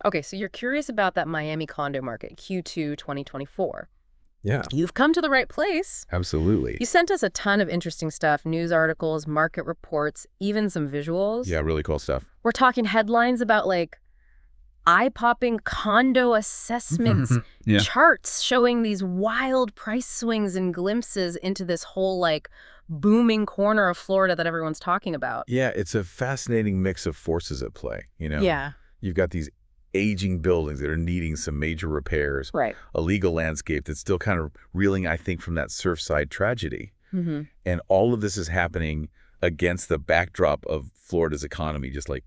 Okay, so you're curious about that Miami condo market, Q2 2024. Yeah, You've come to the right place. absolutely. You sent us a ton of interesting stuff, news articles, market reports, even some visuals. Yeah, really cool stuff. We're talking headlines about, like, eye-popping condo assessments, Yeah. charts showing these wild price swings and glimpses into this whole, like, booming corner of Florida that everyone's talking about. Yeah, it's a fascinating mix of forces at play, Yeah. You've got these aging buildings that are needing some major repairs, Right. a legal landscape that's still kind of reeling, I think, from that Surfside tragedy. Mm-hmm. And all of this is happening against the backdrop of Florida's economy just like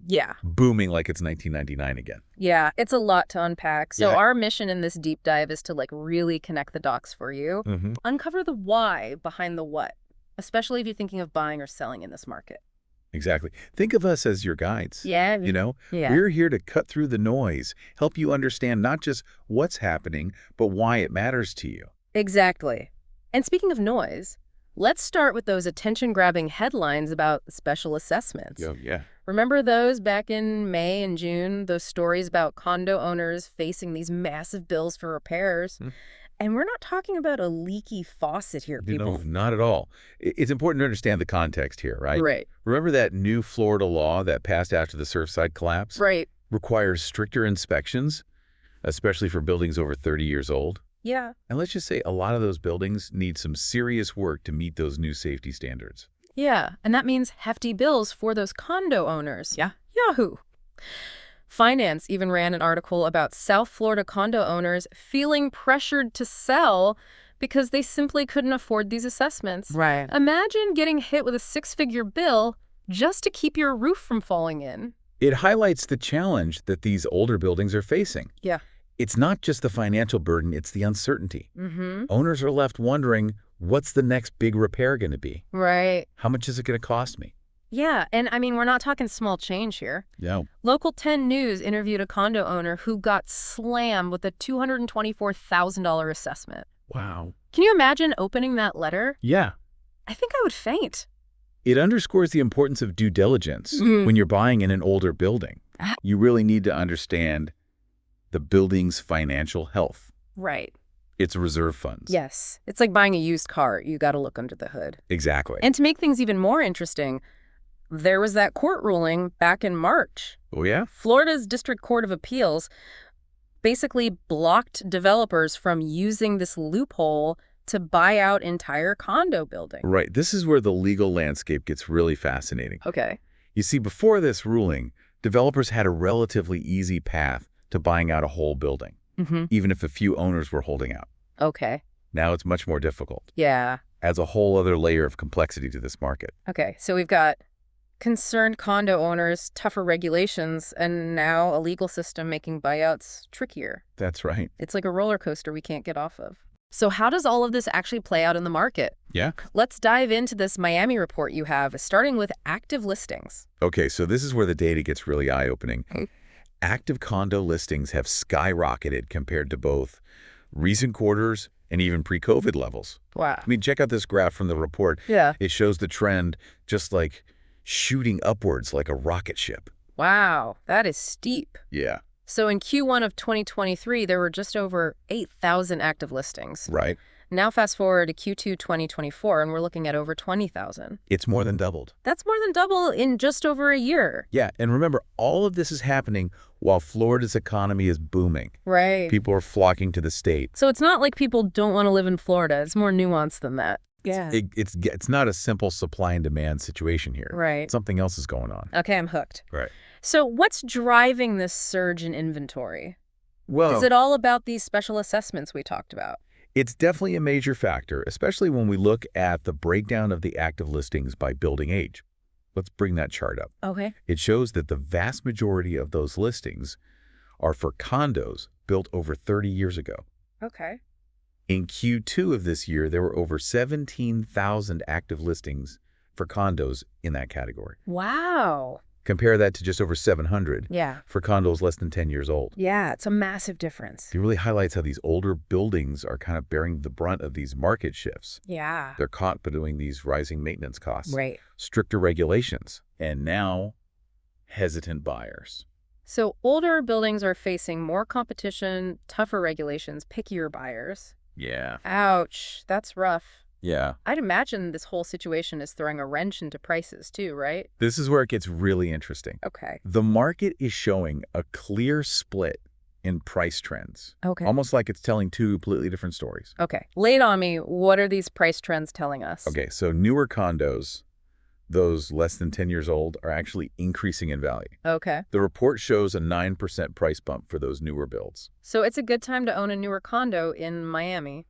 Yeah. booming like it's 1999 again. Yeah, it's a lot to unpack. So Yeah. our mission in this deep dive is to, like, really connect the dots for you. Mm-hmm. Uncover the why behind the what, especially if you're thinking of buying or selling in this market. Exactly. Think of us as your guides. Yeah. Yeah. We're here to cut through the noise, help you understand not just what's happening, but why it matters to you. Exactly. And speaking of noise, let's start with those attention-grabbing headlines about special assessments. Yeah. Remember those back in May and June, those stories about condo owners facing these massive bills for repairs? And we're not talking about a leaky faucet here, people. No, not at all. It's important to understand the context here, right? Right. Remember that new Florida law that passed after the Surfside collapse? Right. Requires stricter inspections, especially for buildings over 30 years old. Yeah. And let's just say a lot of those buildings need some serious work to meet those new safety standards. Yeah, and that means hefty bills for those condo owners. Yeah. Yahoo! Finance even ran an article about South Florida condo owners feeling pressured to sell because they simply couldn't afford these assessments. Right. Imagine getting hit with a six-figure bill just to keep your roof from falling in. It highlights the challenge that these older buildings are facing. Yeah. It's not just the financial burden, it's the uncertainty. Mm-hmm. Owners are left wondering, what's the next big repair going to be? Right. How much is it going to cost me? Yeah, and I mean, we're not talking small change here. No. Local 10 News interviewed a condo owner who got slammed with a $224,000 assessment. Wow. Can you imagine opening that letter? Yeah. I think I would faint. It underscores the importance of due diligence when you're buying in an older building. You really need to understand the building's financial health, Right. its reserve funds. Yes. It's like buying a used car. You got to look under the hood. Exactly. And to make things even more interesting, there was that court ruling back in March. Oh, yeah? Florida's District Court of Appeals basically blocked developers from using this loophole to buy out entire condo buildings. Right. This is where the legal landscape gets really fascinating. Okay. You see, before this ruling, developers had a relatively easy path to buying out a whole building, even if a few owners were holding out. Okay. Now it's much more difficult. Yeah. Adds a whole other layer of complexity to this market. Okay. So we've got concerned condo owners, tougher regulations, and now a legal system making buyouts trickier. That's right. It's like a roller coaster we can't get off of. So how does all of this actually play out in the market? Yeah. Let's dive into this Miami report you have, starting with active listings. Okay, so this is where the data gets really eye-opening. Active condo listings have skyrocketed compared to both recent quarters and even pre-COVID levels. Wow. I mean, check out this graph from the report. Yeah. It shows the trend just like shooting upwards like a rocket ship. Wow. That is steep. Yeah. So in Q1 of 2023, there were just over 8,000 active listings. Right. Now fast forward to Q2 2024, and we're looking at over 20,000. It's more than doubled. That's more than double in just over a year. Yeah, and remember, all of this is happening while Florida's economy is booming. Right. People are flocking to the state. So it's not like people don't want to live in Florida. It's more nuanced than that. Yeah. It's not a simple supply and demand situation here. Right. Something else is going on. Okay, I'm hooked. Right. So what's driving this surge in inventory? Well, Is it all about these special assessments we talked about? it's definitely a major factor, especially when we look at the breakdown of the active listings by building age. Let's bring that chart up. Okay. It shows that the vast majority of those listings are for condos built over 30 years ago. Okay. In Q2 of this year, there were over 17,000 active listings for condos in that category. Wow. Compare that to just over 700 Yeah. for condos less than 10 years old. Yeah, it's a massive difference. It really highlights how these older buildings are kind of bearing the brunt of these market shifts. Yeah. They're caught between these rising maintenance costs, Right. stricter regulations, and now hesitant buyers. So older buildings are facing more competition, tougher regulations, pickier buyers. Yeah. Ouch, that's rough. Yeah. I'd imagine this whole situation is throwing a wrench into prices too, right? This is where it gets really interesting. Okay. The market is showing a clear split in price trends. Okay. Almost like it's telling two completely different stories. Okay. Lay it on me. What are these price trends telling us? Okay, so newer condos, those less than 10 years old, are actually increasing in value. Okay. The report shows a 9% price bump for those newer builds. So it's a good time to own a newer condo in Miami.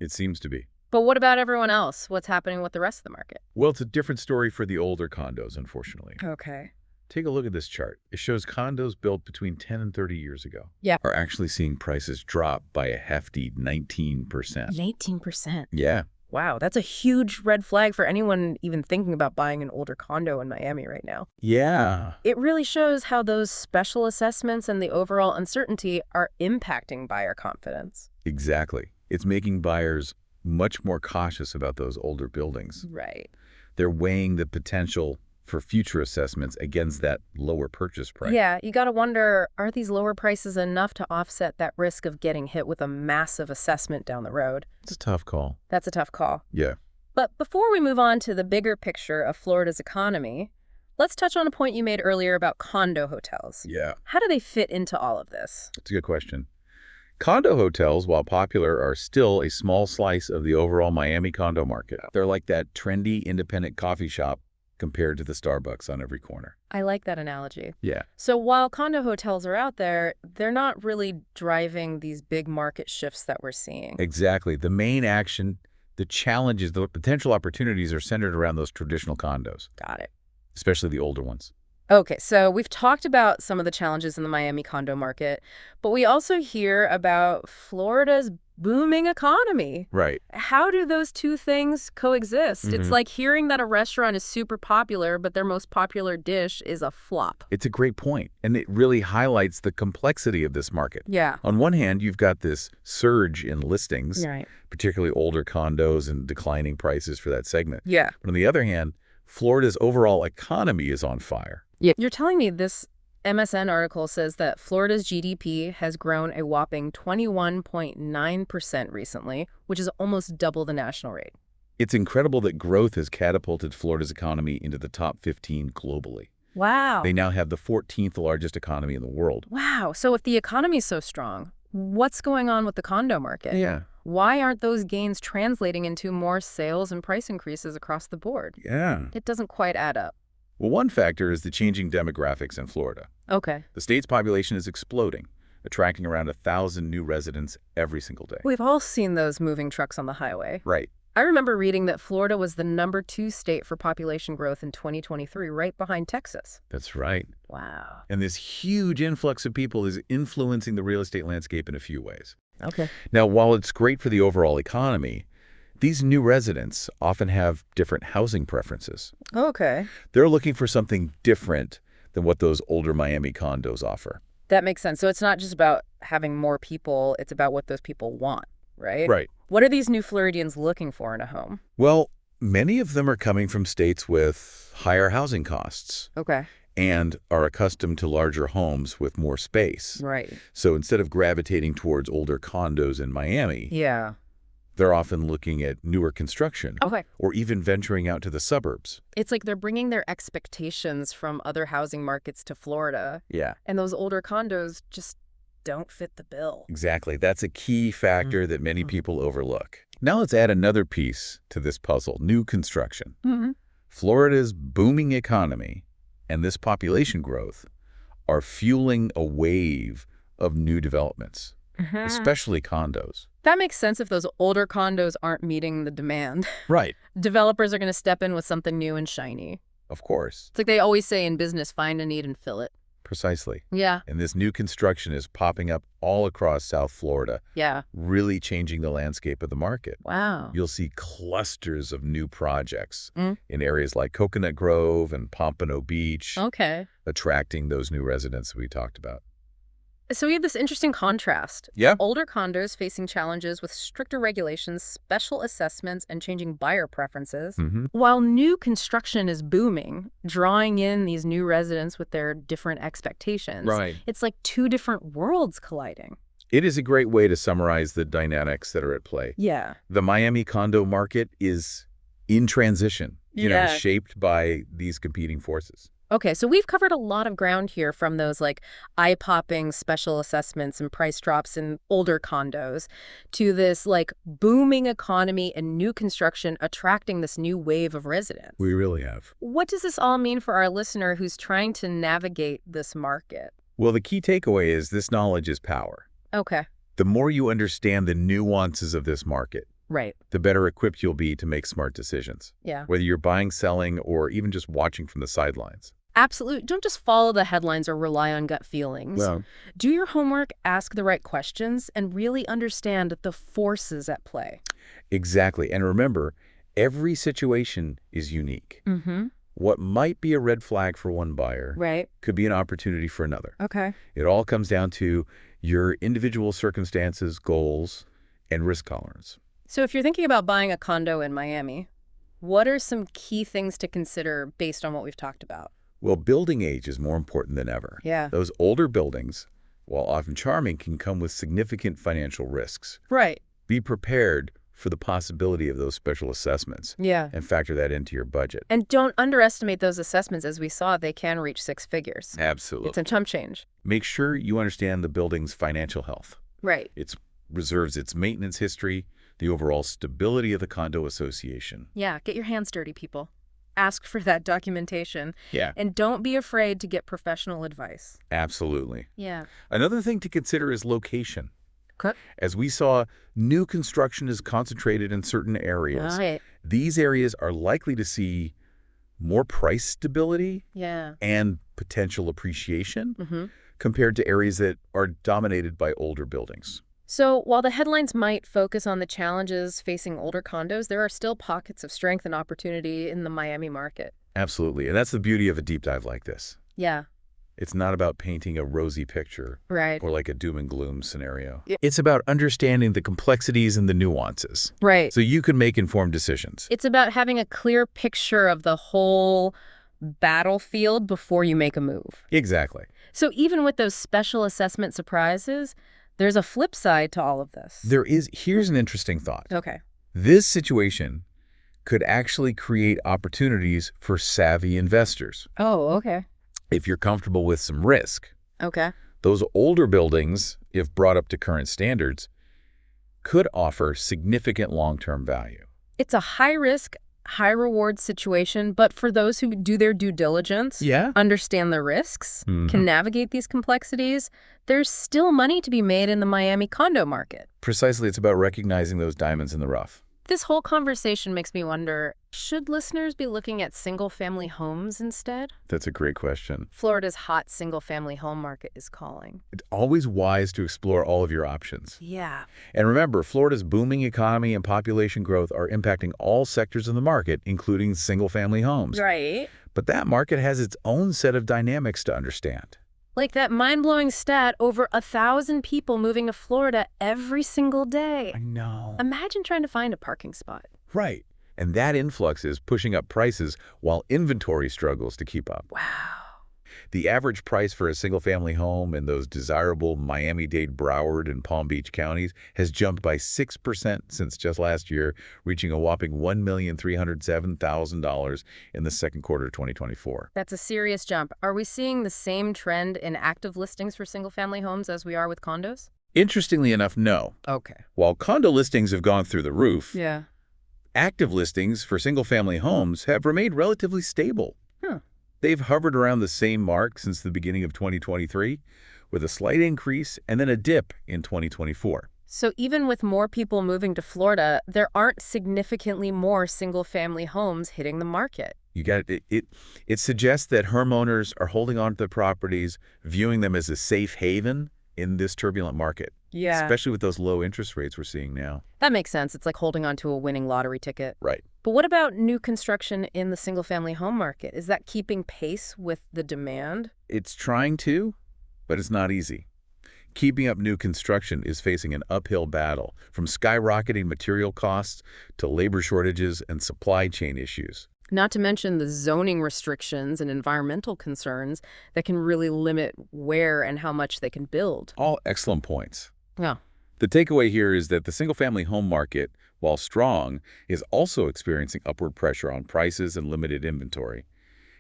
It seems to be. But what about everyone else? What's happening with the rest of the market? Well, it's a different story for the older condos, unfortunately. Okay. Take a look at this chart. It shows condos built between 10 and 30 years ago are actually seeing prices drop by a hefty 19%. 19%. Yeah. Wow, that's a huge red flag for anyone even thinking about buying an older condo in Miami right now. Yeah. It really shows how those special assessments and the overall uncertainty are impacting buyer confidence. Exactly. It's making buyers much more cautious about those older buildings. Right. They're weighing the potential for future assessments against that lower purchase price. Yeah, you gotta wonder, are these lower prices enough to offset that risk of getting hit with a massive assessment down the road? It's a tough call. That's a tough call. Yeah. But before we move on to the bigger picture of Florida's economy, let's touch on a point you made earlier about condo hotels. Yeah. How do they fit into all of this? That's a good question. Condo hotels, while popular, are still a small slice of the overall Miami condo market. They're like that trendy independent coffee shop compared to the Starbucks on every corner. I like that analogy. Yeah. So while condo hotels are out there, they're not really driving these big market shifts that we're seeing. Exactly. The main action, the challenges, the potential opportunities are centered around those traditional condos, Got it. especially the older ones. Okay, so we've talked about some of the challenges in the Miami condo market, but we also hear about Florida's booming economy. Right. How do those two things coexist? It's like hearing that a restaurant is super popular, but their most popular dish is a flop. It's a great point, and it really highlights the complexity of this market. Yeah. On one hand, you've got this surge in listings, Right. particularly older condos and declining prices for that segment. Yeah. But on the other hand, Florida's overall economy is on fire. Yeah. You're telling me this MSN article says that Florida's GDP has grown a whopping 21.9% recently, which is almost double the national rate. It's incredible that growth has catapulted Florida's economy into the top 15 globally. Wow. They now have the 14th largest economy in the world. Wow. So if the economy is so strong, what's going on with the condo market? Yeah. Why aren't those gains translating into more sales and price increases across the board? Yeah. It doesn't quite add up. Well, one factor is the changing demographics in Florida. Okay. The state's population is exploding, attracting around 1,000 new residents every single day. We've all seen those moving trucks on the highway. Right. I remember reading that Florida was the #2 state for population growth in 2023, right behind Texas. That's right. Wow. And this huge influx of people is influencing the real estate landscape in a few ways. Okay. Now, while it's great for the overall economy, these new residents often have different housing preferences. Okay. They're looking for something different than what those older Miami condos offer. That makes sense. So it's not just about having more people, it's about what those people want, right? Right. What are these new Floridians looking for in a home? Well, many of them are coming from states with higher housing costs Okay. and are accustomed to larger homes with more space. Right. So instead of gravitating towards older condos in Miami, Yeah. they're often looking at newer construction Okay. or even venturing out to the suburbs. It's like they're bringing their expectations from other housing markets to Florida, Yeah. and those older condos just don't fit the bill. Exactly. That's a key factor that many people overlook. Now let's add another piece to this puzzle, new construction. Mm-hmm. Florida's booming economy and this population growth are fueling a wave of new developments, especially condos. That makes sense if those older condos aren't meeting the demand. Right. Developers are going to step in with something new and shiny. Of course. It's like they always say in business, find a need and fill it. Precisely. Yeah. And this new construction is popping up all across South Florida, Yeah. really changing the landscape of the market. Wow. You'll see clusters of new projects Mm. in areas like Coconut Grove and Pompano Beach, Okay. attracting those new residents we talked about. So we have this interesting contrast. Yeah. Older condos facing challenges with stricter regulations, special assessments, and changing buyer preferences, while new construction is booming, drawing in these new residents with their different expectations. Right. It's like two different worlds colliding. It is a great way to summarize the dynamics that are at play. Yeah. The Miami condo market is in transition, shaped by these competing forces. Okay, so we've covered a lot of ground here, from those like eye-popping special assessments and price drops in older condos to this like booming economy and new construction attracting this new wave of residents. We really have. What does this all mean for our listener who's trying to navigate this market? Well, the key takeaway is this knowledge is power. Okay. The more you understand the nuances of this market, Right. the better equipped you'll be to make smart decisions. Yeah. Whether you're buying, selling, or even just watching from the sidelines. Absolutely. Don't just follow the headlines or rely on gut feelings. Well, Do your homework, ask the right questions, and really understand the forces at play. exactly. And remember, every situation is unique. Mm-hmm. What might be a red flag for one buyer Right. could be an opportunity for another. Okay. It all comes down to your individual circumstances, goals, and risk tolerance. So if you're thinking about buying a condo in Miami, what are some key things to consider based on what we've talked about? Well, building age is more important than ever. Yeah. Those older buildings, while often charming, can come with significant financial risks. Right. Be prepared for the possibility of those special assessments Yeah. and factor that into your budget. And don't underestimate those assessments. As we saw, they can reach six figures. Absolutely. It's a chump change. Make sure you understand the building's financial health. Right. It reserves its maintenance history, the overall stability of the condo association. Yeah. Get your hands dirty, people. Ask for that documentation. Yeah. And don't be afraid to get professional advice. Absolutely. Yeah. Another thing to consider is location. Okay. As we saw, new construction is concentrated in certain areas. Right. These areas are likely to see more price stability Yeah. and potential appreciation Mm-hmm. compared to areas that are dominated by older buildings. So while the headlines might focus on the challenges facing older condos, there are still pockets of strength and opportunity in the Miami market. Absolutely. And that's the beauty of a deep dive like this. Yeah. It's not about painting a rosy picture Right. or like a doom and gloom scenario. Yeah. It's about understanding the complexities and the nuances Right. so you can make informed decisions. It's about having a clear picture of the whole battlefield before you make a move. Exactly. So even with those special assessment surprises, there's a flip side to all of this. Here's an interesting thought. Okay. This situation could actually create opportunities for savvy investors. Oh, okay. If you're comfortable with some risk, Okay. those older buildings, if brought up to current standards, could offer significant long-term value. It's a high-risk, high-reward situation, but for those who do their due diligence, Yeah. understand the risks, Mhm. can navigate these complexities, there's still money to be made in the Miami condo market. Precisely, it's about recognizing those diamonds in the rough. This whole conversation makes me wonder, should listeners be looking at single-family homes instead? That's a great question. Florida's hot single-family home market is calling. It's always wise to explore all of your options. Yeah. And remember, Florida's booming economy and population growth are impacting all sectors of the market, including single-family homes. Right. But that market has its own set of dynamics to understand. Like that mind-blowing stat, over 1,000 people moving to Florida every single day. I know. Imagine trying to find a parking spot. Right. And that influx is pushing up prices while inventory struggles to keep up. Wow. The average price for a single-family home in those desirable Miami-Dade, Broward, and Palm Beach counties has jumped by 6% since just last year, reaching a whopping $1,307,000 in the second quarter of 2024. That's a serious jump. Are we seeing the same trend in active listings for single-family homes as we are with condos? Interestingly enough, no. Okay. While condo listings have gone through the roof, Yeah. active listings for single-family homes have remained relatively stable. Huh. They've hovered around the same mark since the beginning of 2023, with a slight increase and then a dip in 2024. So even with more people moving to Florida, there aren't significantly more single-family homes hitting the market. You got it. It suggests that homeowners are holding on to their properties, viewing them as a safe haven in this turbulent market. Yeah. Especially with those low interest rates we're seeing now. That makes sense. It's like holding on to a winning lottery ticket. Right. But what about new construction in the single-family home market? Is that keeping pace with the demand? It's trying to, but it's not easy. Keeping up new construction is facing an uphill battle, from skyrocketing material costs to labor shortages and supply chain issues. Not to mention the zoning restrictions and environmental concerns that can really limit where and how much they can build. All excellent points. Yeah. The takeaway here is that the single-family home market, while strong, is also experiencing upward pressure on prices and limited inventory.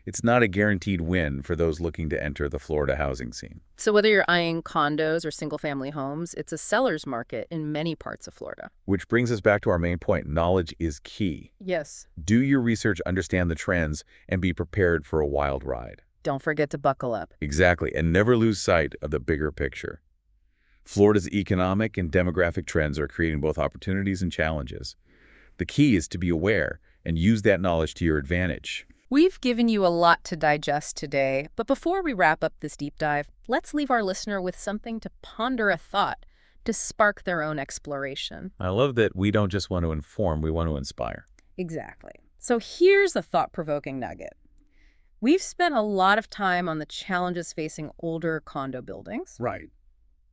It's not a guaranteed win for those looking to enter the Florida housing scene. So whether you're eyeing condos or single-family homes, it's a seller's market in many parts of Florida. Which brings us back to our main point. Knowledge is key. Yes. Do your research, understand the trends, and be prepared for a wild ride. Don't forget to buckle up. Exactly, and never lose sight of the bigger picture. Florida's economic and demographic trends are creating both opportunities and challenges. The key is to be aware and use that knowledge to your advantage. We've given you a lot to digest today, but before we wrap up this deep dive, let's leave our listener with something to ponder, a thought to spark their own exploration. I love that we don't just want to inform, we want to inspire. Exactly. So here's a thought-provoking nugget. We've spent a lot of time on the challenges facing older condo buildings. Right.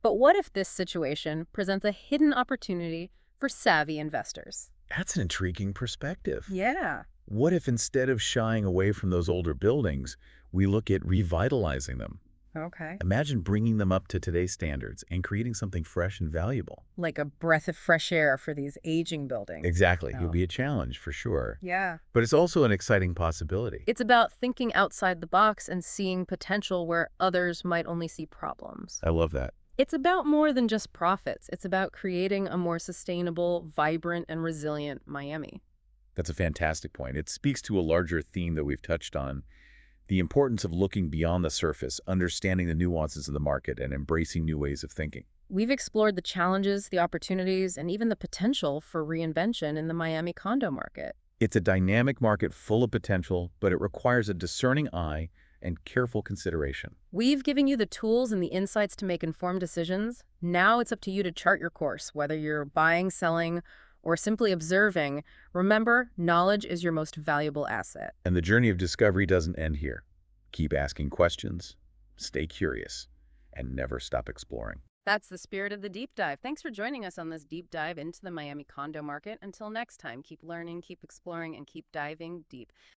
But what if this situation presents a hidden opportunity for savvy investors? That's an intriguing perspective. Yeah. What if instead of shying away from those older buildings, we look at revitalizing them? Okay. Imagine bringing them up to today's standards and creating something fresh and valuable. Like a breath of fresh air for these aging buildings. Exactly. Oh. It'll be a challenge for sure. Yeah. But it's also an exciting possibility. It's about thinking outside the box and seeing potential where others might only see problems. I love that. It's about more than just profits. It's about creating a more sustainable, vibrant, and resilient Miami. That's a fantastic point. It speaks to a larger theme that we've touched on, the importance of looking beyond the surface, understanding the nuances of the market, and embracing new ways of thinking. We've explored the challenges, the opportunities, and even the potential for reinvention in the Miami condo market. It's a dynamic market full of potential, but it requires a discerning eye and careful consideration. We've given you the tools and the insights to make informed decisions. Now it's up to you to chart your course, whether you're buying, selling, or simply observing. Remember, knowledge is your most valuable asset. And the journey of discovery doesn't end here. Keep asking questions, stay curious, and never stop exploring. That's the spirit of the deep dive. Thanks for joining us on this deep dive into the Miami condo market. Until next time, keep learning, keep exploring, and keep diving deep.